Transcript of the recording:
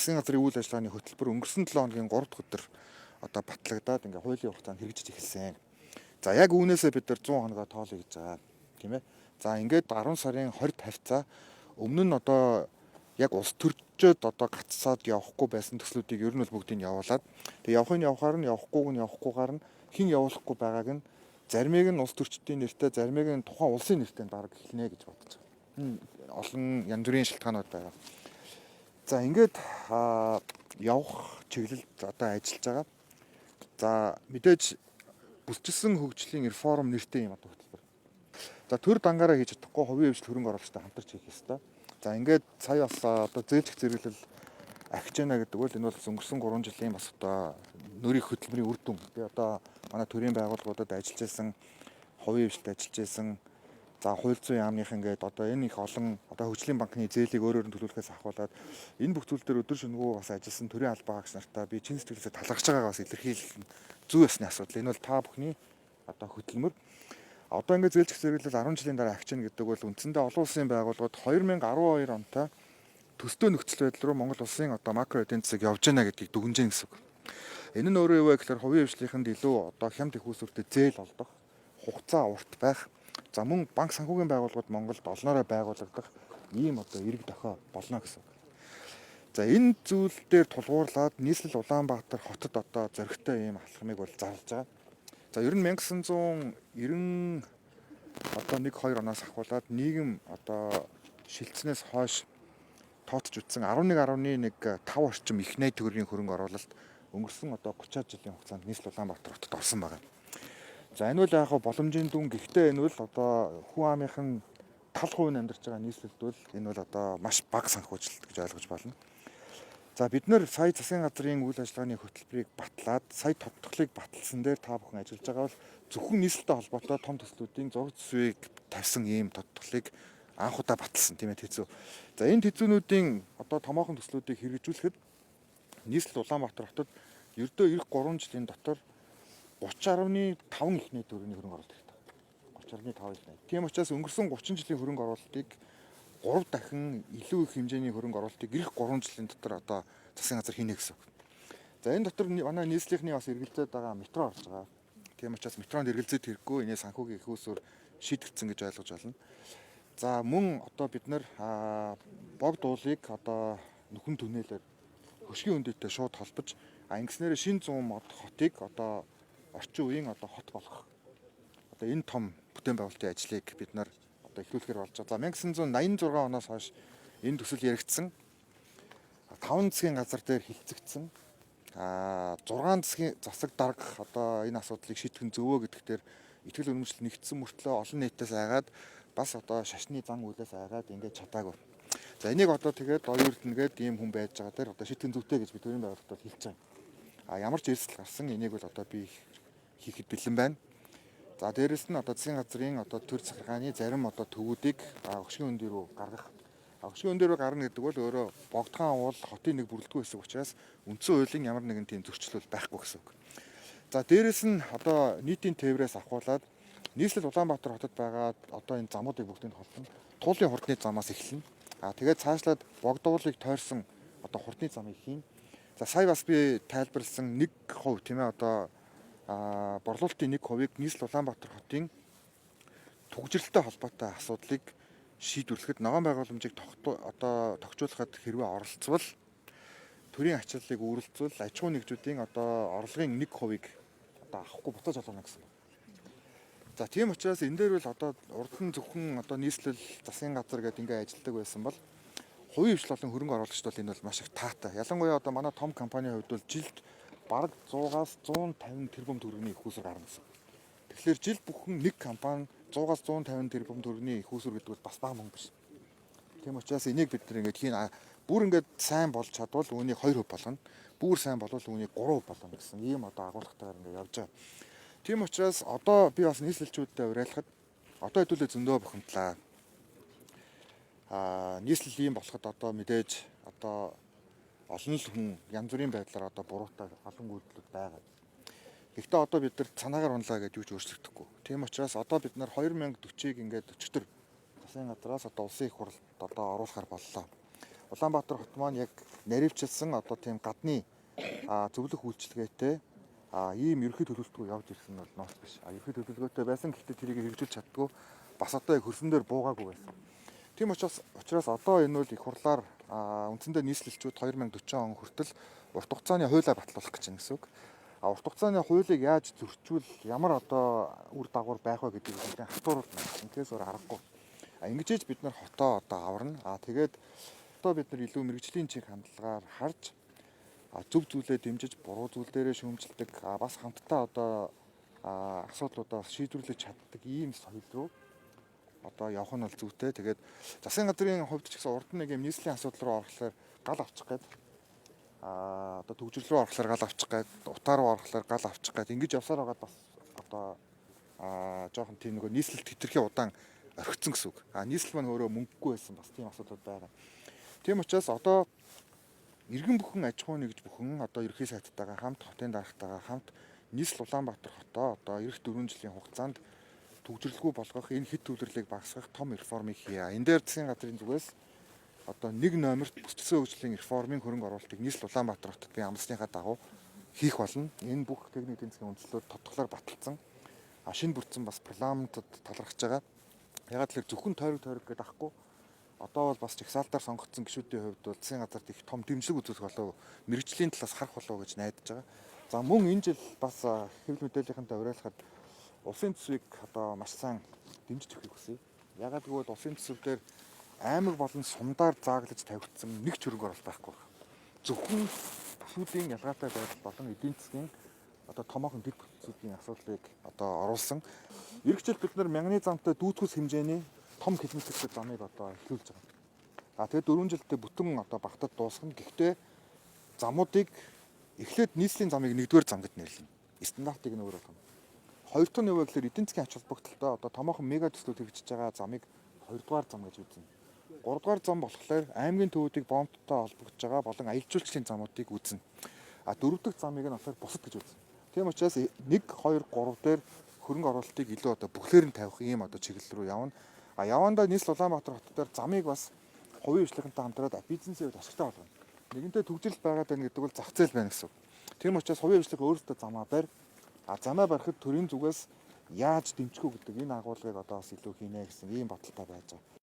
засгийн газрын үйл ажиллагааны хөтөлбөр өнгөрсөн 7 хоногийн 3 дахь өдөр одоо батлагдаад ингээ хуулийн хугацаанд хэрэгжиж эхэлсэн. За яг үүнээсээ бид нар 100 хоногоо тоолъё гэж байгаа тийм ээ. За ингээд 10 сарын 20-д хавцаа өмнө нь одоо яг улс төрчид одоо гацсаад явахгүй байсан төслүүдийг ер нь бол бүгдийг явуулаад тэг явахаар нь явахгүйгээр нь хэн явуулахгүй байгааг нь заримыг нь улс төрчдийн нэртэй, заримыг нь тухайн улсын нэртэй дараг эхлэнэ гэж бодож байгаа. Олон янз бүрийн шалтгаанууд байгаа. За ингээд явах чиглэлд одоо ажиллаж байгаа. За мэдээж бүсчилсэн хөгжлийн реформ нэртэй юм одоо хөтөлбөр. За төр дангаараа хийж чадахгүй хувийн хвшил хөрөнгө оруулалттай хамтарч хийх ёстой. За ингээд сая бас одоо зээлжих зэрэглэл ахиж байна гэдэг бол энэ бол өнгөрсөн 3 жилийн бас одоо нөрийн хөтөлбөрийн үр дүн. Би одоо манай төрийн байгууллагуудад ажиллаж байсан, хувийн хвшилд ажиллаж байсан, за хууль зүйн яамных ингээд одоо энэ их олон одоо хөгжлийн банкны зээлийг өөрөөр нь төлөвлөхөөс ахуулаад энэ бүх зүйл дээр өдөр шөнөгүй бас ажилласан төрийн албаа багш нартаа би чин сэтгэлээсээ талархаж байгааг бас илэрхийлэх зүй ёсны асуудал. Энэ бол та бүхний одоо хөтөлмөр. Одоо ингээд зээлжих зэрэглэл 10 жилийн дараа ахична гэдэг бол үндсэндээ олон улсын байгууллагууд 2012 онтой төстэй нөхцөл байдал руу Монгол улсын одоо макро эдийн засаг явж байна гэдгийг дүгнэж гэнэ гэсэн үг. Энэ нь өөрөө юу вэ гэхээр хувийн хвшлийнхэнд илүү одоо хямд их үүсвэртэй зээл олдох, хугацаа урт байх, за мөн банк санхүүгийн байгууллагууд Монголд олноороо байгуулагдах ийм одоо эрг дохио болно гэсэн үг. За энэ зүйл дээр тулгуурлаад нийслэл Улаанбаатар хотод одоо зөрөгтэй ийм алхмыг бол зарлж байгаа. За ер нь 1990 одоо 1-2 оноос ахуулаад нийгэм одоо шилжснээс хойш тооцож үзсэн 11.5 орчим их найд төгрөгийн хөрөнгө оруулалт өнгөрсөн одоо 30 жилийн хугацаанд нийслэл Улаанбаатар хотод орсон байна. За энэ бол яг боломжийн дүн, гэхдээ энэ бол одоо хүн амынхын тал хувийн амьдарч байгаа нийслэлд бол энэ бол одоо маш бага санхүүжилт гэж ойлгож байна. За бид нэр сая засгийн газрын үйл ажиллагааны хөтөлбөрийг батлаад сая тодтголыг баталсан дээр та бүхэн ажиллаж байгаа бол зөвхөн нийслэлтэй холбоотой том төслүүдийн зураг зургийг тавьсан ийм тодтголыг анх удаа баталсан тийм ээ тэзүү. За энэ тэзүүнүүдийн одоо томоохон төслүүдийг хэрэгжүүлэхэд нийслэл Улаанбаатар хотод ердөө эх 3 жилийн дотор 30.5 их найд төгрөгийн хөрөнгө оруулалт хэрэгтэй. 30.5 их найд. Тийм учраас өнгөрсөн 30 жилийн хөрөнгө оруулалтыг 3 дахин илүү их хэмжээний хөрөнгө оруулалтыг эх 3 жилийн дотор одоо засгийн газар хийнэ гэсэн үг. За энэ дотор манай нийслэлийн бас эргэлзээд байгаа метро орж байгаа. Тийм учраас метронд эргэлзээд хэрэггүй энэ санхүүгийн их усүр шийдэгдсэн гэж ойлгож байна. За мөн одоо бид нар богд уулыг одоо нүхэн түнэлээр хөшгийн өндөйтэй шууд холбож ингэснээр шин 100 мод хотыг одоо орчин үеийн одоо хот болгох. Одоо энэ том бүтээн байгуулалтын ажлыг бид нар одоо эхлүүлэхээр болж байгаа. За 1986 оноос хойш энэ төсөл яригдсан. 5 засгийн газар дээр хилцэгдсэн. 6 засгийн засаг дарга одоо энэ асуудлыг шийдэх нь зөвөө гэдэгтэр итгэл үнэмшил нэгдсэн мөртлөө олон нийтээс айгаад бас одоо шашны зан үйлээс айгаад ингэж чадаагүй. За энийг одоо тэгээд оюурднгээд ийм хүн байж байгаа дээр одоо шийдэх зүйтэй гэж би төрийн байгууллагад хэлж байгаа. Ямар ч эрсдэл гарсан энийг бол одоо би хийхэд бэлэн байна. За дээрэс нь одоо засгийн газрын одоо төр захиргааны зарим одоо төвүүдийг хөшгийн өндөө рүү гаргах. Хөшгийн өндөө рүү гарна гэдэг бол өөрөө богдхан уул хотын нэг бүрэлдэхүүн хэсэг учраас үндсэн хуулийн ямар нэгэн тийм зөрчил байхгүй гэсэн үг. За дээрэс нь одоо нийтийн тээврээс ахуулаад нийслэл Улаанбаатар хотод байгаа одоо энэ замуудыг бүгдийг холбоно. Туулын хурдны замаас эхэлнэ. Тэгээд цаашлаад богдуулыг тойрсон одоо хурдны замыг хийн. За сая бас би тайлбарласан 1% тийм ээ одоо борлуулалтын 1%-ийг нийслэл Улаанбаатар хотын түгжрэлтэй холбоотой асуудлыг шийдвэрлэхэд ногоон байгууламжийг одоо тогтжуулахад хэрвээ оролцвол төрийн ачааллыг үүрэлцвэл аж ахуйн нэгжүүдийн одоо орлогын 1%-ийг одоо авахгүй буцааж олгоно гэсэн. За тийм учраас энэ дээр бол одоо урдхан зөвхөн одоо нийслэл засгийн газар гэдэг ингээ ажилладаг байсан бол хувийн хвшил болон хөрөнгө оруулагчд бол энэ бол маш их таатай. Ялангуяа одоо манай том компанийн хувьд бол жилд бараг 100-аас 150 тэрбум төгрөгийн их усүр гарна гэсэн. Тэгэхээр жил бүхэн нэг компани 100-аас 150 тэрбум төгрөгийн их усүр гэдэг бол бас бага мөнгө биш. Тийм учраас энийг бид нар ингээд хийн бүр ингээд сайн болж чадвал үүнийг 2% болгоно. Бүр сайн болвол үүнийг 3% болгоно гэсэн ийм одоо агуулгатайгаар ингээд явж байгаа. Тийм учраас одоо би бас нийслэлчүүдтэй уриалахад одоо хэдүүлээ зөндөө бухимдлаа. Нийслэл ийм болоход одоо мэдээж одоо олон л хүн янз бүрийн байдлаар одоо буруутай олон үйлдэлүүд байгаа. Гэхдээ одоо бид нар цанаагаар унлаа гэж юу ч өөрчлөгдөхгүй. Тийм учраас одоо бид нар 2040-ыг ингээд өчтөр засгийн газраас одоо улсын их хурлд одоо оруулахар боллоо. Улаанбаатар хот маань яг наривчилсан одоо тийм гадны зөвлөх үйлчилгээтэй ийм ерөнхий төлөвлөлтгүй явж ирсэн бол ноос биш. Ерөнхий төлөвлөгөөтэй байсан, гэхдээ тэрийг хэрэгжүүлж чаддгүй бас одоо яг хөрсөн дээр буугаагүй байсан. Тийм учраас одоо энэ бол их хурлаар үндсэндээ нийслэлчүүд 2040 он хүртэл урт хугацааны хуулиа батлуулах гэж байна гэсэн үг. Урт хугацааны хуулийг яаж зөрчүүл, ямар одоо үр дагавар байх вэ гэдгийг нэлээд хатууруулна. Инкээс өөр аргагүй. Ингэж бид нар хотоо одоо аварна. Тэгээд одоо бид нар илүү мэрэгжлийн чиг хандлагаар харж зөв зүйлээ дэмжиж, буруу зүйл дээрээ шүүмжилдэг, бас хамтдаа одоо асуудлуудаа шийдвэрлэж чаддаг ийм соёл руу одоо явах нь бол зүйтэй. Тэгээд засгийн газрын хувьд ч гэсэн урд нь нэг юм нийслэлийн асуудал руу орохлоор гал авчих гээд одоо төгжрөл рүү орохлоор гал авчих гээд, утаа руу орохлоор гал авчих гээд ингэж явсаар байгаад бас одоо жоохон тийм нөгөө нийслэлт хэтэрхий удаан орхицсон гэсэн үг. Нийслэл маань өөрөө мөнгөгүй байсан бас тийм асуудал байгаа. Тийм учраас одоо иргэн бүхэн аж ахуй нэгж бүхэн одоо ерхий сайттайгаа хамт, хотын даргатайгаа хамт нийслэл Улаанбаатар хотоо одоо эх 4 жилийн хугацаанд төгжрөлгүй болгох, энэ хэд төвлөрлийг багасгах том реформыг хийе. Энэ дээр засгийн газрын зүгээс одоо нэг номерт бүсчсэн хөгжлийн реформын хөрөнгө оруулалтыг нийслэл Улаанбаатар хотод би амласныхаа дагуу хийх болно. Энэ бүх техник эдийн засгийн үндслүүд тодглоор баталсан. Шинэ бүрдсэн бас парламентод талархаж байгаа. Ягаад гэвэл зөвхөн тойрог гэдэг ахгүй. Одоо бол бас жагсаалтаар сонгогдсон гишүүдийн хувьд бол засгийн газарт их том дэмжлэг үзүүлэх болов, мэрэгжлийн талаас харах болов гэж найдаж байгаа. За мөн энэ жил бас хэвлэл мэдээллийнхэнтэй уриалахад улсын төсвийг одоо маш сайн дэмжиж өгөхийг хүсье. Ягаад гэвэл улсын төсөв дээр аймаг болон сумдаар зааглаж тавигдсан нэг ч хөрөнгө оруулалт байхгүй байна. Зөвхөн бүсүүдийн ялгаатай байдал болон эдийн засгийн одоо томоохон дэд бүтцүүдийн асуудлыг одоо оруулсан. Эх жил бид нар мянганы замтай дүүтгүс хэмжээний том километртэй замыг одоо эхлүүлж байгаа. Тэгээд 4 жилдээ бүтэн одоо багтад дуусгана. Гэхдээ замуудыг эхлээд нийслэлийн замыг 1-р зам гэд нэрлэнэ. Стандартыг нь өөр болгоно. Хоёр дахь нь юу вэ гэхээр эдийн засгийн ач холбогдолтой одоо томоохон мега төслүүд хэрэгжиж байгаа замыг 2-р зам гэж үзнэ. 3-р зам болохоор аймгийн төвүүдийг бомбттой холбогдож байгаа болон аялал жуулчлалын замуудыг үзнэ. 4 дахь замыг нь болохоор бусад гэж үзнэ. Тийм учраас 1, 2, 3 дээр хөрөнгө оруулалтыг илүү одоо бүхлээр нь тавих ийм одоо чиглэл рүү явна. Явандаа нийслэл Улаанбаатар хот дээр замыг бас хувийн хвшлийнхэнтэй хамтраад бизнесийн хувьд ашигтай болгоно. Нэгэнтээ төгжрөл байгаад байна гэдэг бол зах зээл байна гэсэн үг. Тийм учраас хувийн хвшлэг өөрөөсөө замаа барь. Замаа барихад төрийн зүгээс яаж дэмжих үү гэдэг энэ агуулгыг одоо бас илүү хийнэ гэсэн ийм бодолтой байж байгаа.